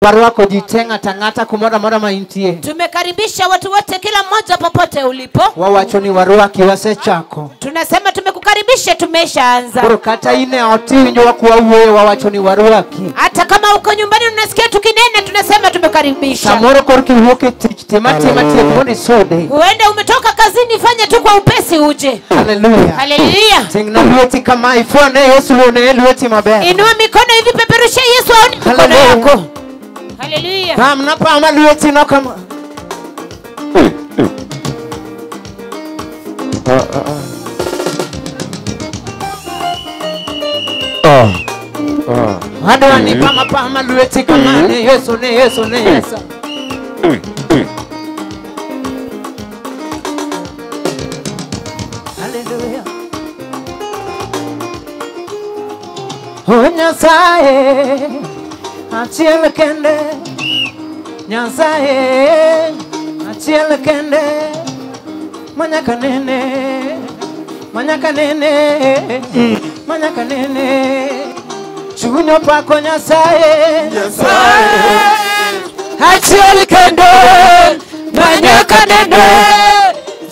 Barwako jitenga tangata kumoda moda maintie. Tumekaribisha watu wote kila mmoja popote ulipo. Wawachoni warwaki wase chako. Tunasema tumekukaribisha tumeshaanza. Burukata ine otinyo wakuwa uwe wawachoni warwaki. Hata kama uko nyumbani unasikia tukinene tunasema tumekaribisha. Samoro korki huke timati kuhoni sode. Huenda umetoka kazini fanya tu kwa upesi uje. Hallelujah. Hallelujah. Tingna lueti kama ifone Yesu luone lueti mabaya. Inua mikono hivi peperusha Yesu aone mikono yako. Hallelujah. Pamna pama lueti no kama. Hado ni pama lueti kama ne Yesu ne Yesu ne Yesu. Hallelujah. Nyasaye Achiel Kende Nyasaye Achiel Kende Manyaka nene Chunyo pako Nyasaye Achiel Kende Manyaka nene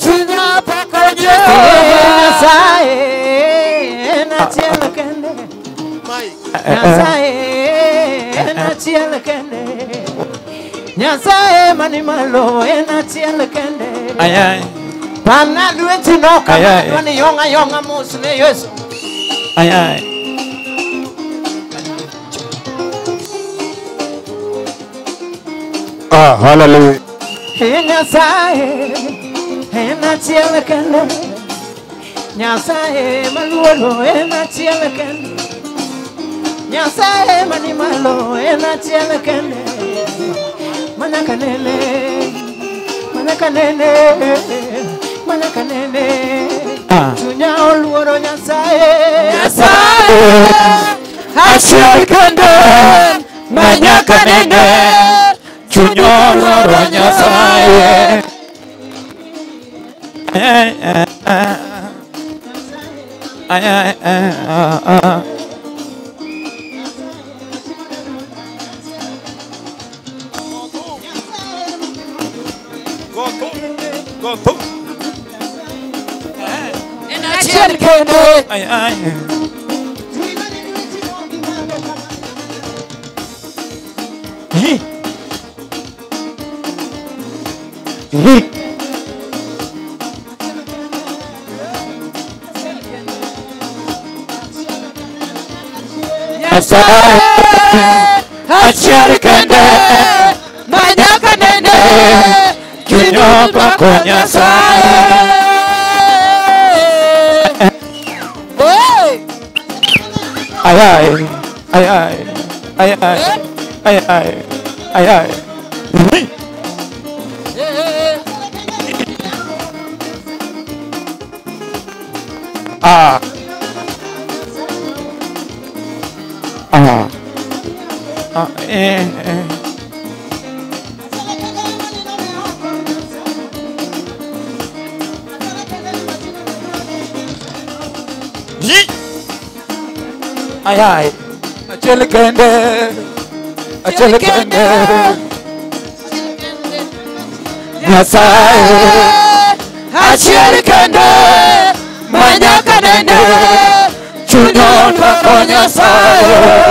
Chunyo pako Nyasaye Achiel Kende Nyasaye Achiel Kende Nyasaye manimalo Achiel Kende Ayay. Pamna lueti no kama Wani yonga musne Yesu. Ayay. Hallelujah. Nyasaye Achiel Kende Nyasaye maluolo Achiel Kende Nyasaye manimalo Achiel Kende Manyaka nene Chunya oluoro Nyasaye Achiel Kende Manyaka nene Chunya oluoro Nyasaye. Achiel Kende Achiel Kende Manyaka nene Chunya pako Nyasaye. Ayay. Ayay. Achiel Kende Nyasaye Achiel Kende Manyaka nene Chunya pako Nyasaye.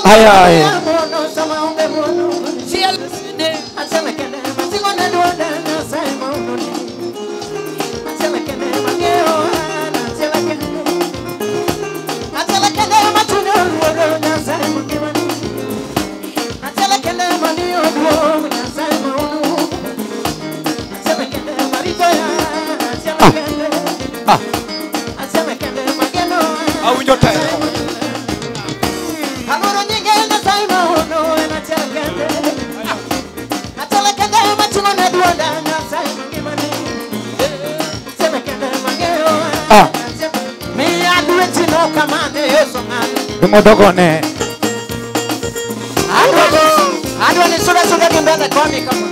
Ayay. Dumodogone Adwa ni sura sura kimbele kwa mi kama.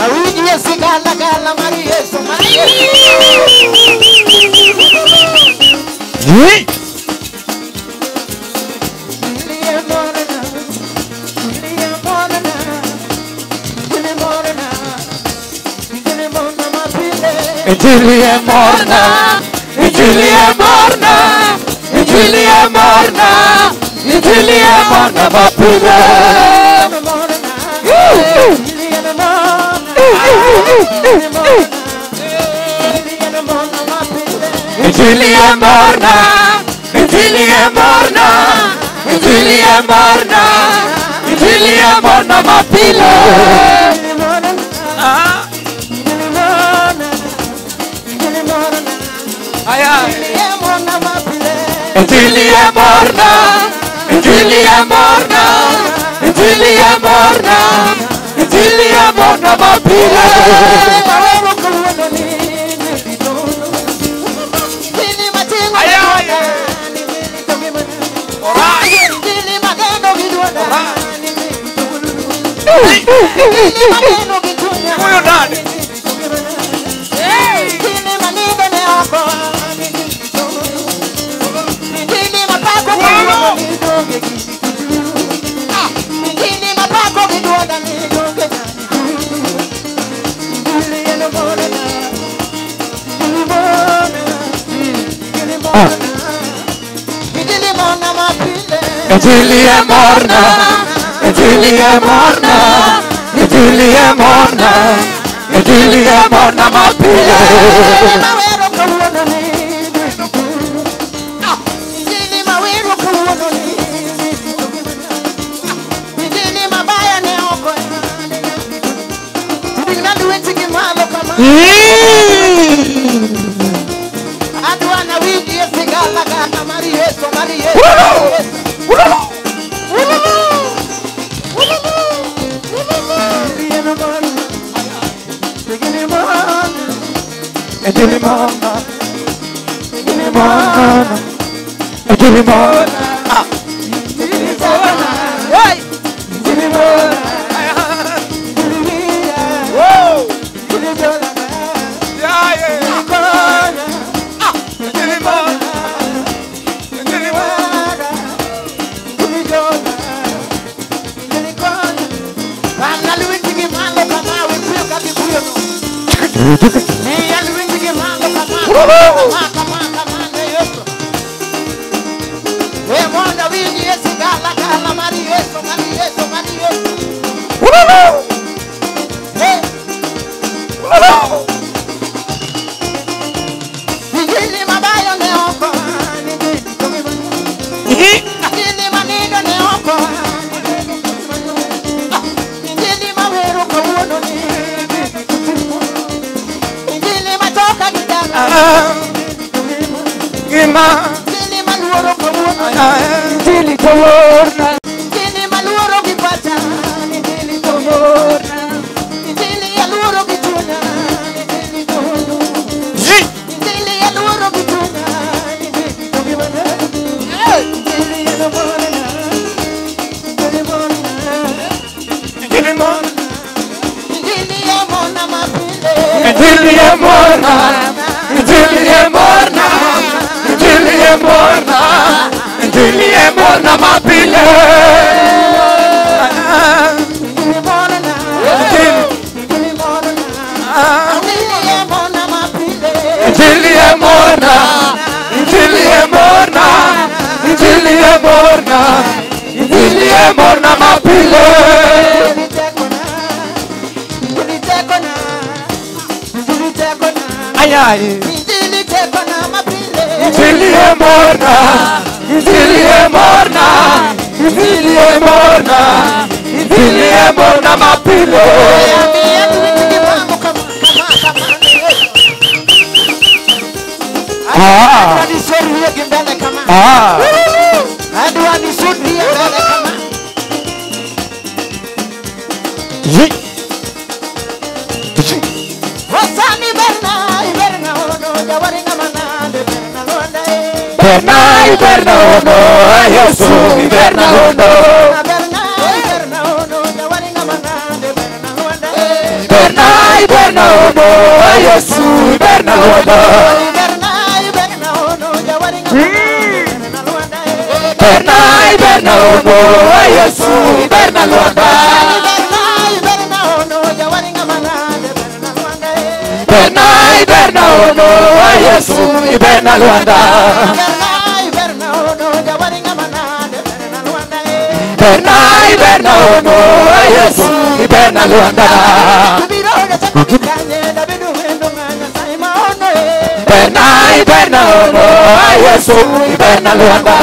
Awiji Yesu gala gala Mari Yesu Mari Yesu. Injili è morna, Injili è morna, Injili è morna, Injili è morna ma pure. Injili è morna, Injili è morna, Injili è morna, Injili è morna ma pure. Injili è morna, Injili è morna, Injili è morna, Injili è morna ma pure. Injili è morna, Injili è morna, Injili è morna, Injili è morna ma pure. Injili morna, Injili morna, Injili morna, Injili morna, Injili morna, Wasani berna, iberna, ono, jawari na manade. Bernai Bernaono, Yesu Bernaono. Bernai Bernaono, Yesu Bernaono. Bernai Bernaono, Yesu Bernaono. Bernai Bernaono, Yesu Bernaono. Bernai Bernaono, Yesu Bernaono. Bernai Bernaono, Yesu Bernaono.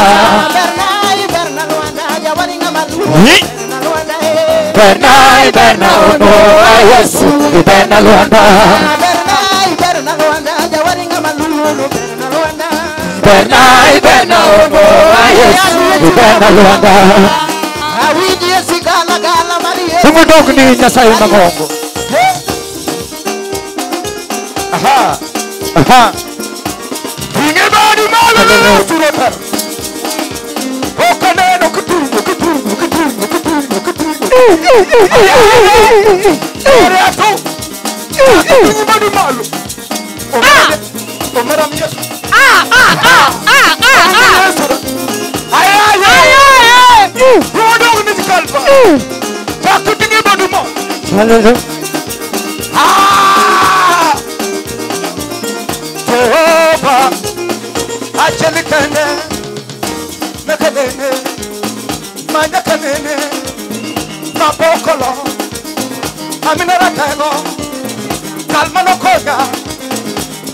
Bernai Bernaono, Yesu Bernaono. Bernai Bernaono, Yesu Bernaono. Tumudog ni Nyasaye Magongo. Aha. Aha. Inge badi malo surata. Okaneno kutungo. Ore ato. Inge badi malo. Omera mia. Ay. Tumudog ni kalpa. Takutinge badi malo. Jehova, Achiel Kende, Kende, Kende, Mapokolo, Aminara Tego, Kalmano Koga,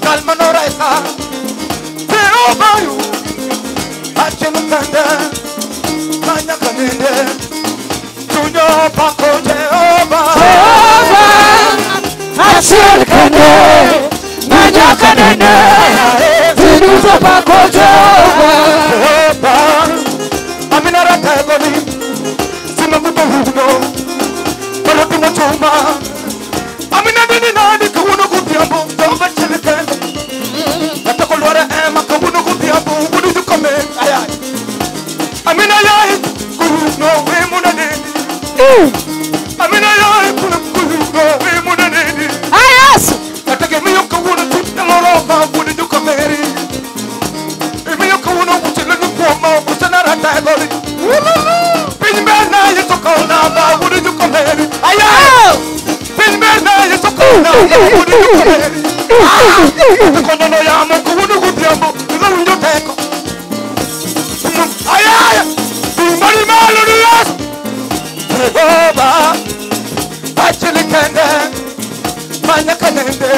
Kalmano Reza, Jehova, Achiel Kende, Kende, Tunyo Pako Jehova, Achiel Kende. Kende, Tinuza Pako Jehova, Aminara Tegoli, Simamuto Huno, Palotimo Chuma, Aminani Nani, Kuno Kutiambo, Tova Chilken, Atakolora Emma, Kuno Kutiambo, who do you come in? Aminayai, Kuno, Emunani, Aminayai, Kuno, Emunani. Yes! Would you come here? If you come on, would you look for more? What's another dialogue? Pinberna, you took all now, would you come here? I am! Pinberna, you took all now, would you come here? The Konoyamo, Kuno Gudiamo, you know you take. I am! Money Malus! Jehova, Achiel Kende, Kende.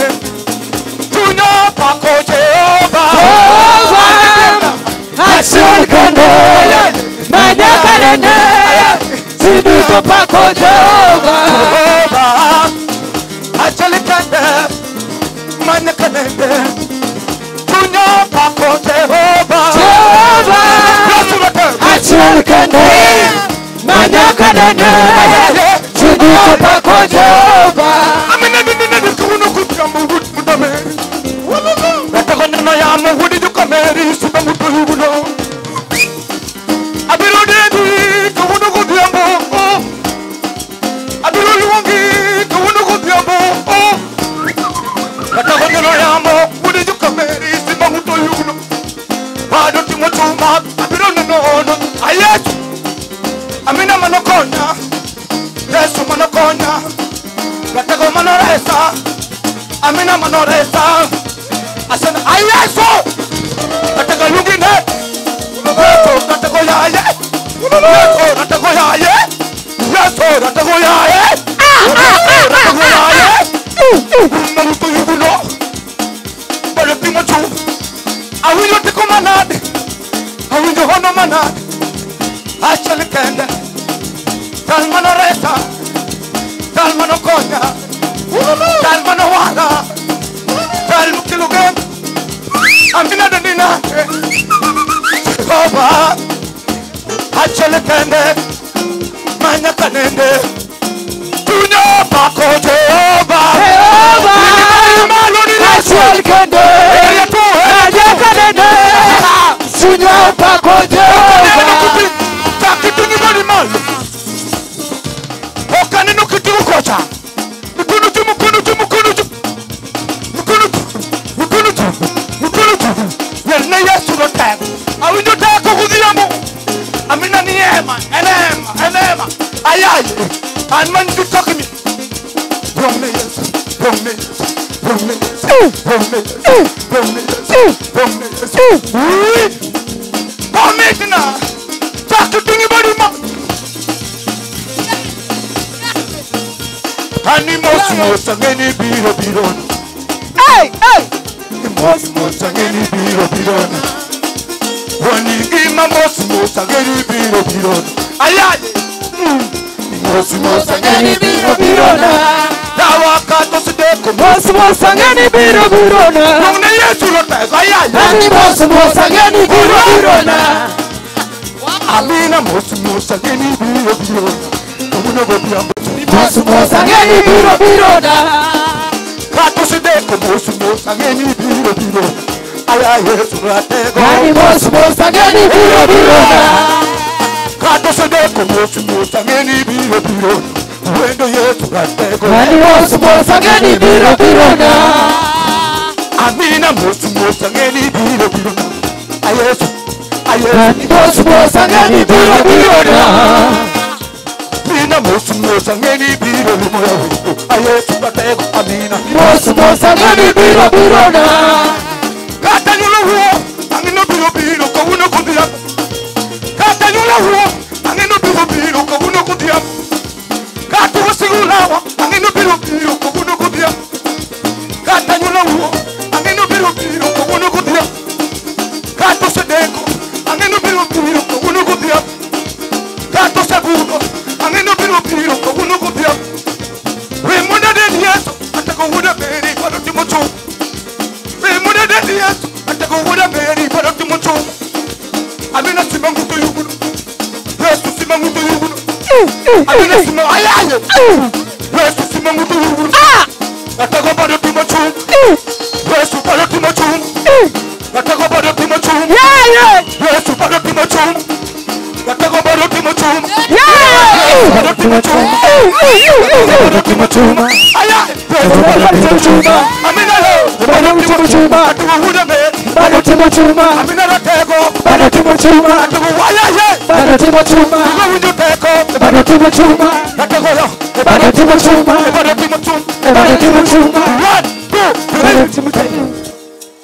Tunyo Pako Jehova, Achiel Kende, Kende, Tunyo Pako Jehova, Achiel Kende, Kende, Tunyo Pako Jehova, Achiel Kende, Kende, Tunyo Pako Jehova. What did you come here? I belong to Diambo. I belong to Diambo. What did you come here? Why don't you want to mark? I belong to no. I yet. I mean, I'm a corner. There's someone a corner. But I go Manoresa. I mean, I'm a Manoresa. I said, I saw. I take a look in it. I will not take a manad. I will go on a manad. Achiel Kende, Kalmano Reza, Kalmano Konya, Kalmano Wada, Kalmu Kilugem, Amina Dina, Jehova, Achiel Kende, Kende, Tunyo Pako Jehova, Achiel Kende, Kende, Chunya pako Jehova. Takitu ni bali malo. Okane no kitu kocha. Mkono tu. Yerna Yesu rote. Awinjo ta ko kudiamo. Amina ni ema. Ayay. Anman tu takimi. From Yesu. Amen. Takitu ni bali malo. Animos mosangeni biro. Hey. Mos mosangeni biro. Wani ima mos mosangeni biro. Ayay. Mos mosangeni biro. Dawa kato sideko. Mos mosangeni biro. Nong na Yesu rote. Ayay. Mos mosangeni biro. Amina mos mosangeni biro. Uno bobia. Mos mosangeni biro. Kato sideko mos mosangeni biro. Ayay Yesu rote. Mos mosangeni biro. Kato sideko mos mosangeni biro. Wendo Yesu rote. Mos mosangeni biro. Amina mos mosangeni biro. Ayesu. Mos mosangeni biro. Amina mos mosangeni biro. Ayesu rote. Amina. Mos mosangeni biro. Kata nyula huo. Angino biro. Kawuno kudia. Kata nyula huo. Angino biro. Kawuno kudia. Kata wasigulawa. Angino biro. Kawuno kudia. Kata nyula huo. Angino biro. Kawuno kudia. Kata sedeko. Angino biro. Kawuno kudia. Kata segundo. Angino biro. Kawuno kudia. Remunda de Yesu. Atako huda beri. Kwa timocho. Remunda de Yesu. Atako huda beri. Kwa timocho. Amina simangu to yuguno. Yesu simangu to yuguno. Amina simangu. Ayaye. Yesu simangu to yuguno. Atako bado timocho. Yesu bado timocho. Atako bado timocho. Yesu bado timocho. Atako bado timocho. Yesu bado timocho. Bado timocho. Ayaye. Yesu bado timocho. Amina yo. Bado timocho. Atako huda beri. Bado timocho. Amina ratego. Bado timocho. Atako ayaye. Bado timocho. Winjo teko. Bado timocho. Atako yo. Bado timocho. Bado timocho. Bado timocho. 1, 2, 3. Bado timocho.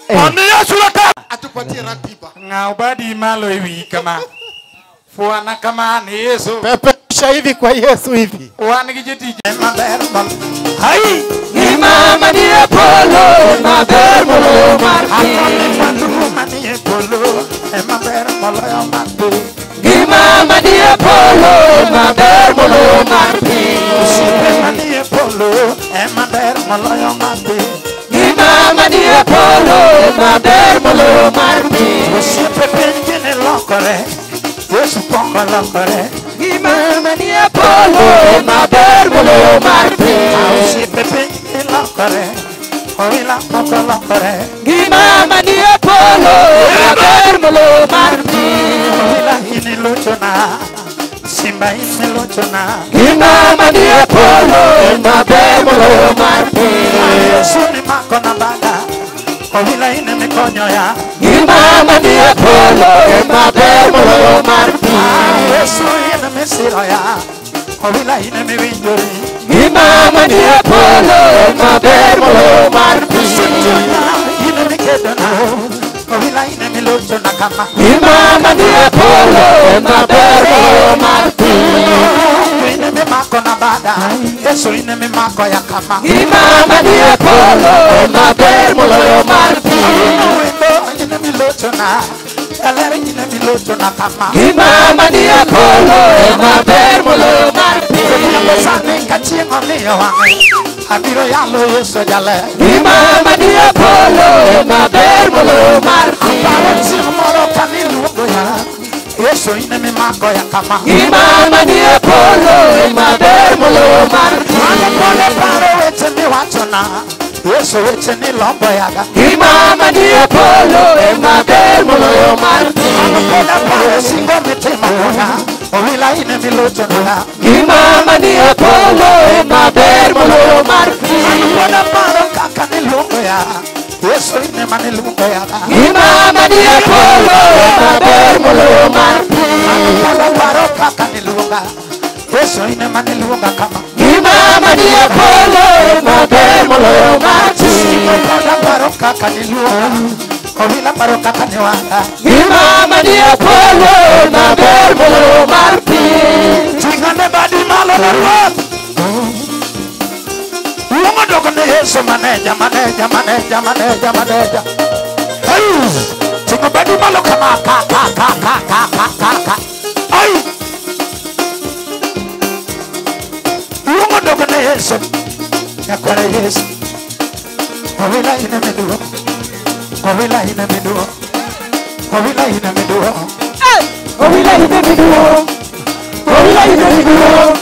Amina surata. Atupatie ratiba. Ngaubadi malo hivi kama. Fuana kama ni Yesu. Pepesha hivi kwa Yesu hivi. Wan kijiti maber mal. Hai. Imama ni Apollo, maber molo marti. Mani polo. Maber malo yo mate. Imama ni Apollo, maber molo marti. Mani polo. Maber malo yo mate. Imama ni Apollo, maber molo marti. Siempre pendiente lokore. Yesu pongo lokore. Imama ni Apollo, maber molo marti. Siempre pendiente lokore. Oila pongo lokore. Imama ni Apollo, maber molo marti. Oila hini luchona. Simba hini luchona. Imama ni Apollo, maber molo marti. Yesu ni makona bada. Oila hini mikonyo ya. Imama ni Apollo, maber molo marti. Yesu hini misiro ya. Oila hini miwinjori. Imama ni Apollo, maber molo marti. Hini mikedona. Oila hini miluchona kama. Imama ni Apollo, maber molo marti. Hini mimakona bada. Yesu hini mimako ya kama. Imama ni Apollo, maber molo marti. Hini miluchona. Aleri hini miluchona kama. Imama ni Apollo, maber molo marti. Sani kachingo niyo wangi. Abiro yalo Yesu jale. Imama ni Apollo, maber molo marti. Sino moro kanilugo ya. Yesu ine mimako ya kama. Imama ni Apollo, maber molo marti. Pole paro weche ni wachona. Yesu weche ni lombo yaga. Imama ni Apollo, maber maber moloyo mar pi. Koda paro singo mitimo koda, owila ine milochona. Gima manie polo ema ber moloyo mar pi. Koda paro kaka niluongo ya, Yesu ine maniluongo ya. Gima manie polo ema ber moloyo mar pi. Koda paro kaka niluonga, Yesu ine maniluonga kama. Gima manie polo ema ber moloyo mar pi. Koda paro kaka niluonga, owila paro kaka niwanga. Gima manie polo ema ber moloyo mar pi. Tingane badi malo na ruoth. Luongo dogo ne Yesu maneja. Hey! Tingo badi malo kama ka. Ay! Luongo dogo ne Yesu. Yakwara Yesu. Owila ina meduo. Owila ina meduo. Owila ina meduo. Owila ina meduo. Owila ina meduo.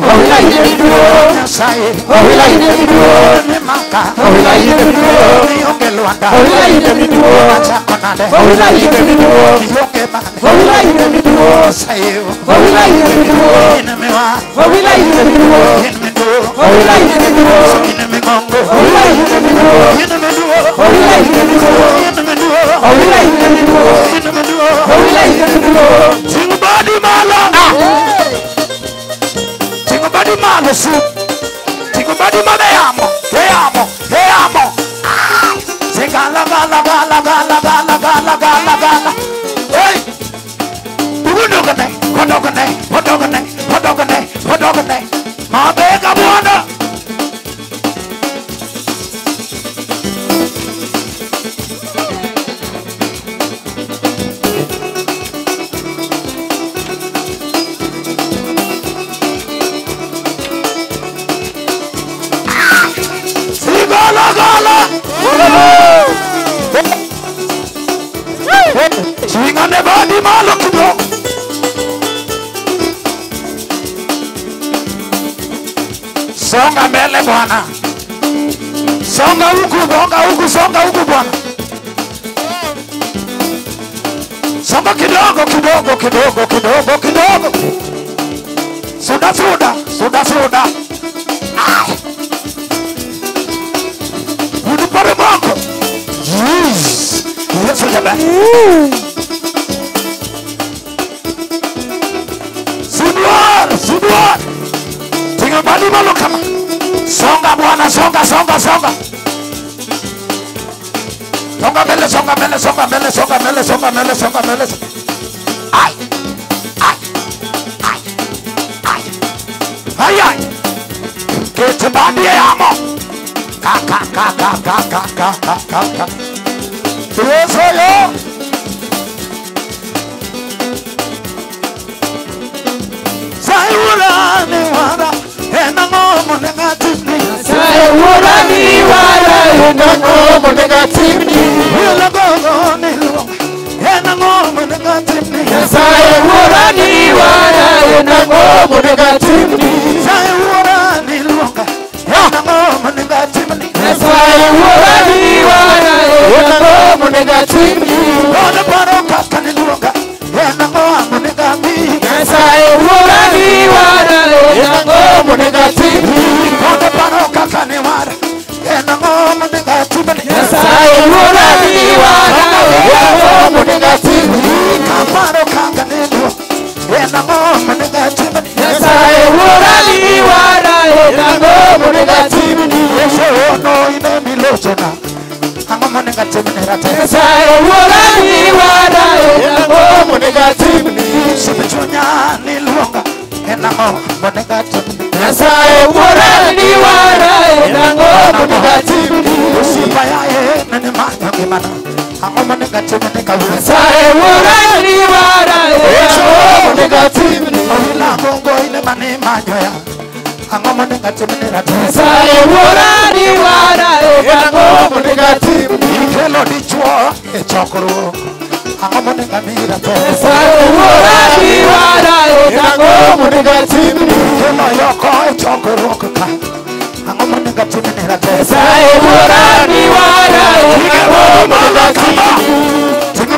Owila ina meduo. Nyasaye. Owila ina meduo. Nemaka. Owila ina meduo. Nionge luanda. Owila ina meduo. Achako nade. Owila ina meduo. Nionge mane. Owila ina meduo. Sayo. Owila ina meduo. Ine mewa. Owila ina meduo. Ine meduo. Owila ina meduo. Ine mengongo. Owila ina meduo. Ine meduo. Owila ina meduo. Ine meduo. Owila ina meduo. Ine meduo. Owila ina meduo. Tingo badi malo. Tingo badi malo su. Tingo badi malo yamo. Yamo. Gala. Hey! Hodogane. Mabega bwana. Gala. Swingane badi malo kidogo. Songa mbele bwana. Songa huku bwana. Songa kidogo. Suda. Unipare mwako. Yesu jabe. Suduar. Tinga bali malo kama. Songa bwana, songa. Songa mbele. Ay. Kete bandi amo. Ka. Yesu yo. Sayura ni wara. Enango monegatimni. Sayura ni wara. Enango monegatimni. Ulagogo ni luonga. Enango monegatimni. Sayura ni wara. Enango monegatimni. Sayura ni luonga. Enango monegatimni. Sayura ni wara. Enango monegatimni. Oda paro kaka ni luonga. Enango monegatimni. Sayura ni wara. Enango monegatimni. Oda paro kaka ni wara. Enango monegatimni. Sayura ni wara. Enango monegatimni. Kaparo kaka ni luonga. Enango monegatimni. Sayura ni wara. Enango monegatimni. No ine milochona. Ango monegatimni rate. Sayura ni wara. Enango monegatimni. Sebechunya ni luonga. Enango monegatimni. Sayura ni wara. Enango monegatimni. Usipaya nene manyangi mana. Ango monegatimni kawe. Sayura ni wara. Enango monegatimni. Owila gongo ine mani manyoya. Ango monegatimni rate. Sayura ni wara. Enango monegatimni. Ikelo dichwo e chokro. Ango monegatimni rate. Sayura ni wara. Enango monegatimni. Ikelo yoko e chokro ka. Ango monegatimni rate. Sayura ni wara. Enango monegatimni. Tingo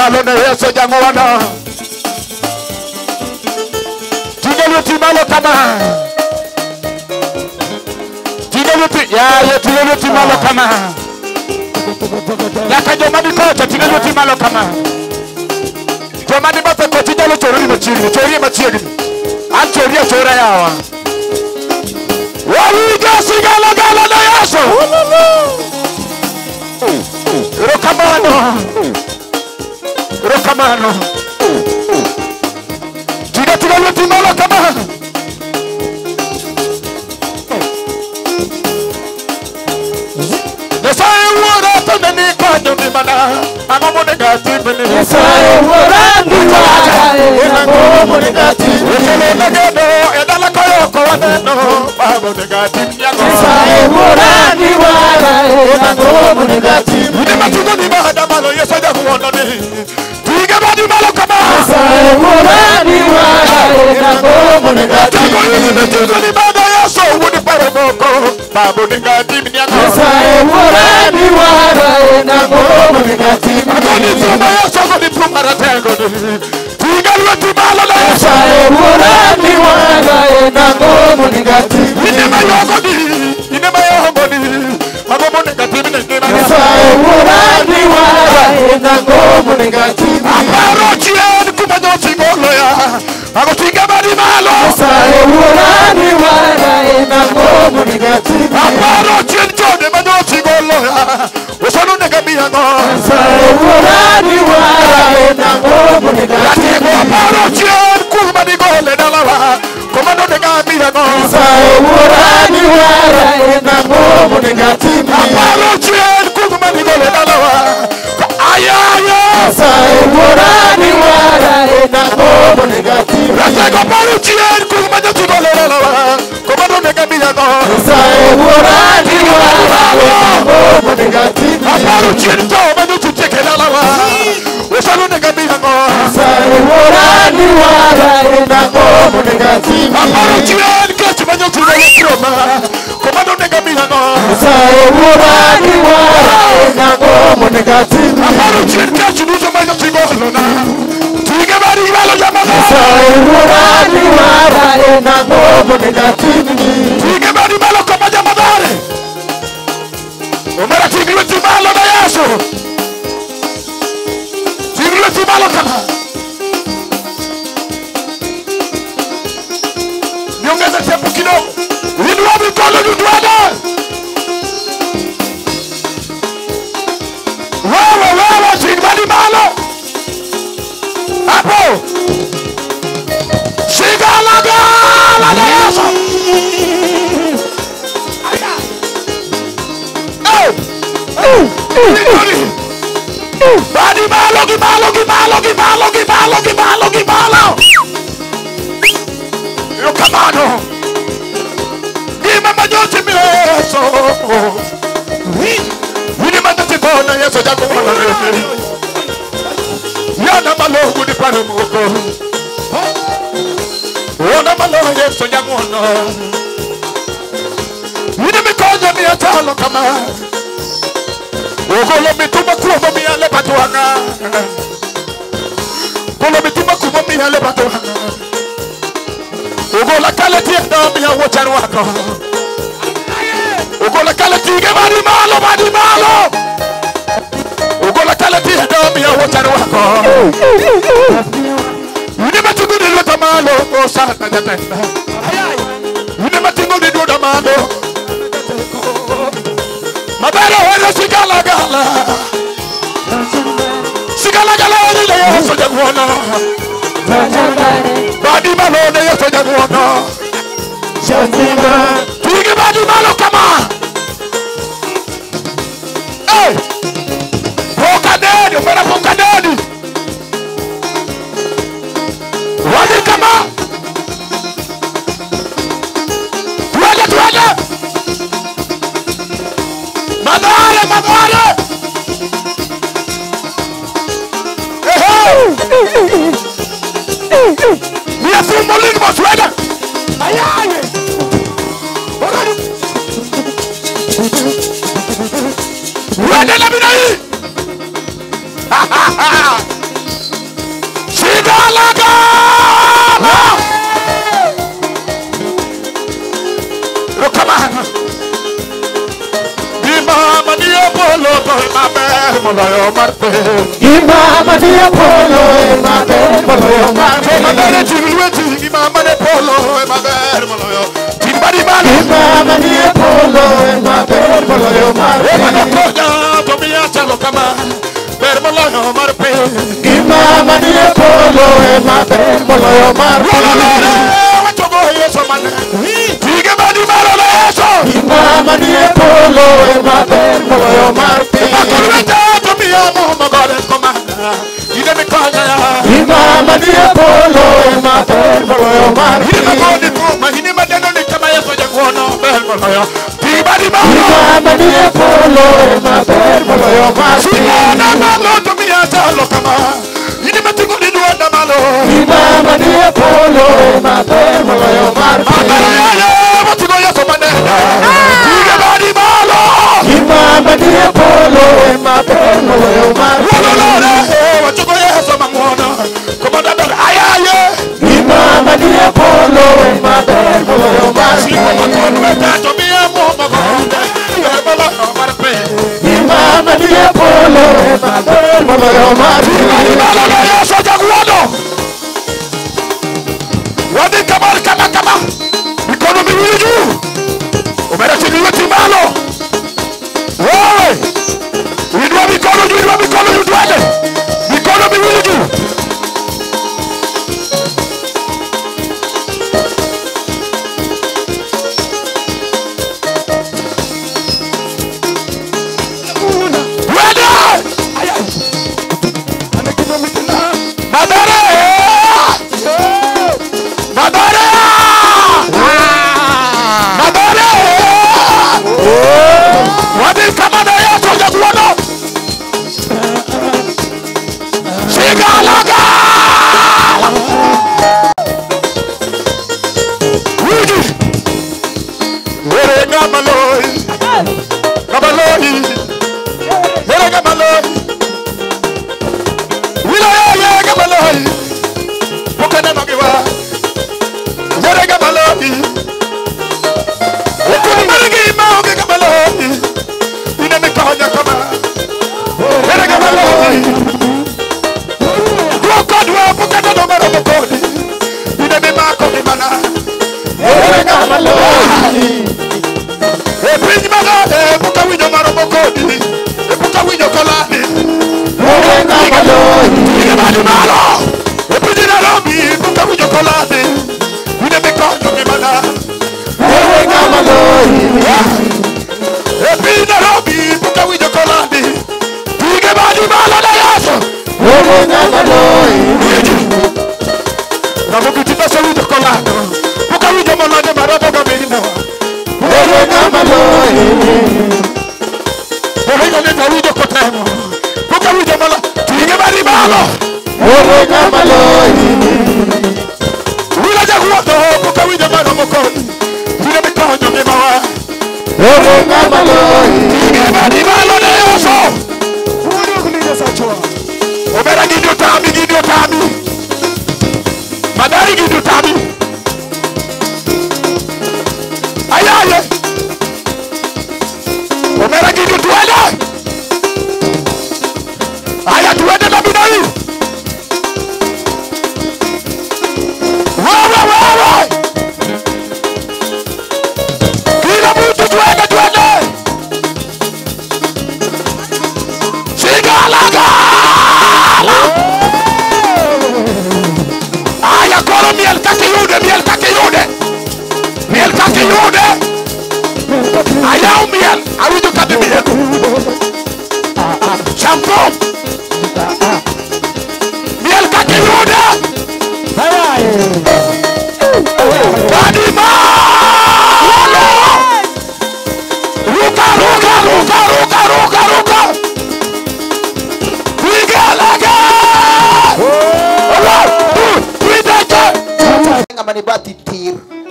malo ne Yesu jangwana. Tingeluti malo kama. Tingeluti ya tingeluti malo kama. Ya kajomani kocha tingeluti malo kama. Jomani bata kocha tingeluti chori machiri. Anchoria chora yawa. Waliga sigala gala na Yesu. Rokamano. Tiga luti malo kamano. Yesaya wora tani kwando ni mana. Agomo negative ni. Yesaya wora ni mana. Agomo negative. Yesaya nagado edala koyo ko wadeno. Agomo negative. Yesaya wora ni mana. Agomo negative. Ni matugo ni mahada malo Yesaya kuona ni. Tiga badi malo kamano. Yesaya wora ni mana. Agomo negative. Tiga ni mahada Yesu wudi paraboko. Agomo negative. Yesaya wora ni mana. Agomo negative. Agoni tuma Yesu agoni tuma ratengo. Tiga luti malo la Yesaya wora ni mana. Agomo negative. Inema yogoni. Inema yogoni. Agomo negative ni inema. Yesaya wora ni mana. Agomo negative. Aparo chien kumanyo chingolo ya. Ago tiga badi malo. Yesaya wora ni mana. Agomo negative. Aparo chien chode manyo chingolo ya. Usanu negabia no. Yesaya wora ni mana. Agomo negative. Aparo chien kumani gole dalawa. Komando negabia no. Yesaya wora ni mana. Agomo negative. Aparo chien kumani gole dalawa. Ayaya. Yesaya wora ni mana. Agomo negative. Ratego paru chien kumani gole dalawa. Komando negabia no. Yesaya wora ni mana. Agomo negative. Aparo chien to manu tuteke dalawa. Usanu negabia no. Yesaya wora ni mana. Agomo negative. Aparo chien kechi manu tuteke dalawa. Komando negabia no. Yesaya wora ni mana. Agomo negative. Aparo chien kechi nuzo manu tuteke na. Tiga bari malo jamala. Yesaya wora ni mana. Agomo negative. Tiga bari malo kama jamadare. Umara tigluti malo na Yesu. Tigluti malo kama. Niongeze tempo kidogo. Inua mikono juu tuende. Wewe tigluti malo. Hapo. Shigala gala na Yesu. Badi malo, gimalo. Yo kamano. Gima majote mi Yesu. Wini majote bona Yesu jago mala refe. Yana malo gudi pare moko. Ona malo Yesu jago no. Wini mikono mi atalo kama. Ogolo mituma kuwa mi ale patuanga. Ogolo mituma kuwa mi ale patuanga. Ogolo kale tienda mi awochani wako. Ogolo kale tige badi malo. Ogolo kale tienda mi awochani wako. Yuni matingu ni luta malo o sana jatenda. Yuni matingu ni luta malo. Mathare wena sigala gala ni Yesu jagwana. Badi malo ni Yesu jagwana. Tigi badi malo kama. Hey, pokadeni, umera pokadeni. Wadi kama. Tuwaje. Mathare. We are from Molin Mosweda. Ayaye. Wende na binai. moloyo mar pe. Imama ni Apollo maber moloyo mar pe. Madare tinglueti imama ne polo maber moloyo. Timbadi bali Imama ni Apollo maber moloyo mar pe. Manakoja to mi achalo kama ber moloyo mar pe. Imama ni Apollo maber moloyo mar pe. Wachogo Yesu mane. Tige badi malo Yesu. Imama ni Apollo maber moloyo mar pe. Makolweta to mi amo magore komanda. Ide mi konya ya. Imama ni Apollo maber moloyo mar pe. Ide magoni kuma ide madeno ni kama Yesu jaguono ber moloyo. Tige badi malo. Imama ni Apollo maber moloyo mar pe. Simona malo to mi achalo kama. Ide matingo ni duanda malo. Imama ni Apollo maber moloyo mar pe. Imama ni Apollo maber moloyo mar pe. Imama ni Apollo maber moloyo mar pe. Imama ni Apollo maber moloyo mar pe. Wadi kamar kama kama mikono miwili juu umeretiliwa timalo wewe inua mikono juu tuende mikono miwili juu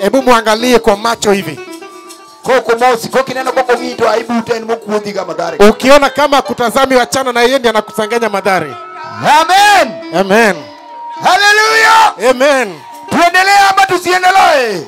Hebu muangalie kwa macho hivi. Ukiona kama kutazami wachana na yeye ndiye anakusanganya Mathare. Amen. Amen. Hallelujah. Amen. Tuendelee ama tusiendelee?